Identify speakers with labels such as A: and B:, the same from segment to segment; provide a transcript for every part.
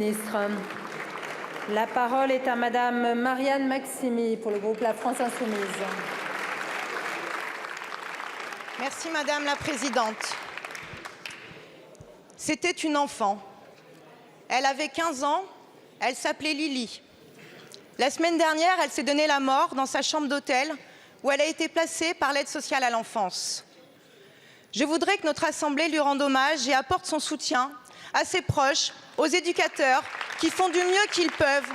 A: Ministre. La parole est à Madame Marianne Maximi pour le groupe La France Insoumise.
B: Merci Madame la Présidente. C'était une enfant. Elle avait 15 ans, elle s'appelait Lily. La semaine dernière, elle s'est donné la mort dans sa chambre d'hôtel où elle a été placée par l'aide sociale à l'enfance. Je voudrais que notre Assemblée lui rende hommage et apporte son soutien à ses proches, aux éducateurs qui font du mieux qu'ils peuvent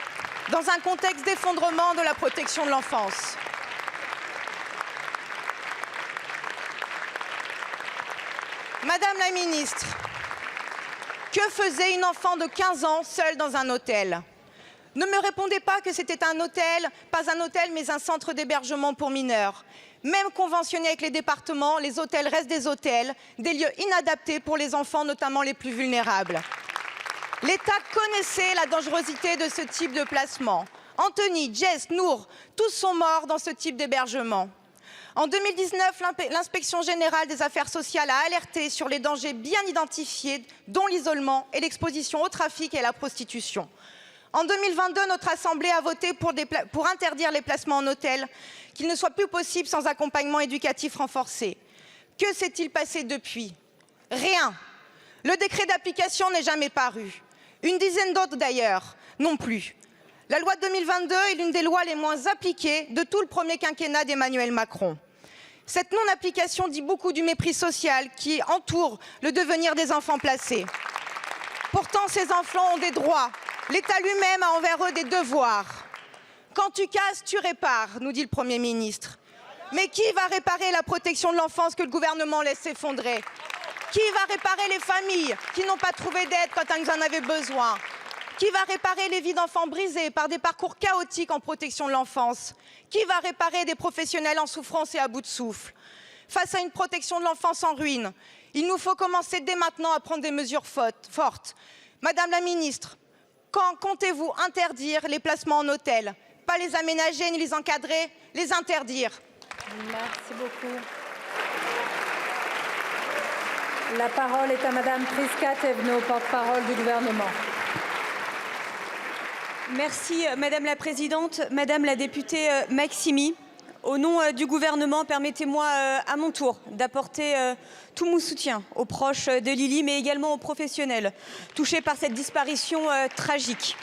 B: dans un contexte d'effondrement de la protection de l'enfance. Madame la Ministre, que faisait une enfant de 15 ans seule dans un hôtel? Ne me répondez pas que c'était un hôtel, pas un hôtel, mais un centre d'hébergement pour mineurs. Même conventionné avec les départements, les hôtels restent des hôtels, des lieux inadaptés pour les enfants, notamment les plus vulnérables. L'État connaissait la dangerosité de ce type de placement. Anthony, Jess, Nour, tous sont morts dans ce type d'hébergement. En 2019, l'inspection générale des affaires sociales a alerté sur les dangers bien identifiés, dont l'isolement et l'exposition au trafic et à la prostitution. En 2022, notre Assemblée a voté pour interdire les placements en hôtel, qu'il ne soit plus possible sans accompagnement éducatif renforcé. Que s'est-il passé depuis? Rien. Le décret d'application n'est jamais paru. Une dizaine d'autres d'ailleurs, non plus. La loi de 2022 est l'une des lois les moins appliquées de tout le premier quinquennat d'Emmanuel Macron. Cette non-application dit beaucoup du mépris social qui entoure le devenir des enfants placés. Pourtant, ces enfants ont des droits. L'État lui-même a envers eux des devoirs. Quand tu casses, tu répares, nous dit le Premier ministre. Mais qui va réparer la protection de l'enfance que le gouvernement laisse s'effondrer? Qui va réparer les familles qui n'ont pas trouvé d'aide quand elles en avaient besoin? Qui va réparer les vies d'enfants brisées par des parcours chaotiques en protection de l'enfance? Qui va réparer des professionnels en souffrance et à bout de souffle? Face à une protection de l'enfance en ruine, il nous faut commencer dès maintenant à prendre des mesures fortes. Madame la Ministre, quand comptez-vous interdire les placements en hôtel? Pas les aménager ni les encadrer, les interdire.
A: Merci beaucoup. La parole est à Madame Prisca Thévenot, porte-parole du gouvernement.
C: Merci Madame la Présidente, Madame la députée Maximi. Au nom du gouvernement, permettez-moi à mon tour d'apporter tout mon soutien aux proches de Lily, mais également aux professionnels touchés par cette disparition tragique.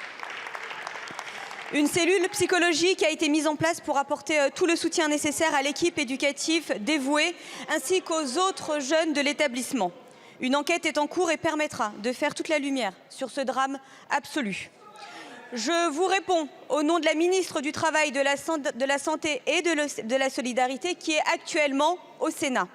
C: Une cellule psychologique a été mise en place pour apporter tout le soutien nécessaire à l'équipe éducative dévouée, ainsi qu'aux autres jeunes de l'établissement. Une enquête est en cours et permettra de faire toute la lumière sur ce drame absolu. Je vous réponds au nom de la ministre du Travail, de la Santé et de la Solidarité qui est actuellement au Sénat.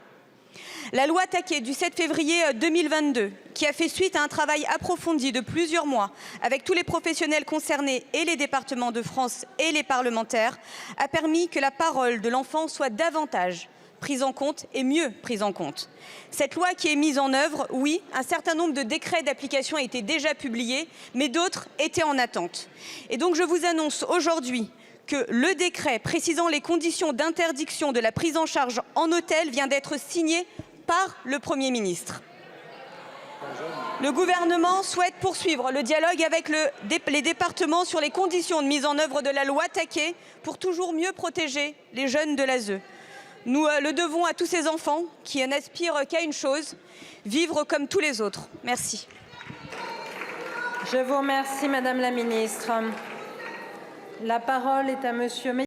C: La loi Taquet du 7 février 2022, qui a fait suite à un travail approfondi de plusieurs mois avec tous les professionnels concernés et les départements de France et les parlementaires, a permis que la parole de l'enfant soit davantage prise en compte et mieux prise en compte. Cette loi qui est mise en œuvre, oui, un certain nombre de décrets d'application a été déjà publiés, mais d'autres étaient en attente. Et donc je vous annonce aujourd'hui que le décret précisant les conditions d'interdiction de la prise en charge en hôtel vient d'être signé par le Premier ministre. Le gouvernement souhaite poursuivre le dialogue avec les départements sur les conditions de mise en œuvre de la loi Taquet pour toujours mieux protéger les jeunes de l'ASE. Nous le devons à tous ces enfants qui n'aspirent qu'à une chose, vivre comme tous les autres. Merci.
A: Je vous remercie, Madame la Ministre. La parole est à Monsieur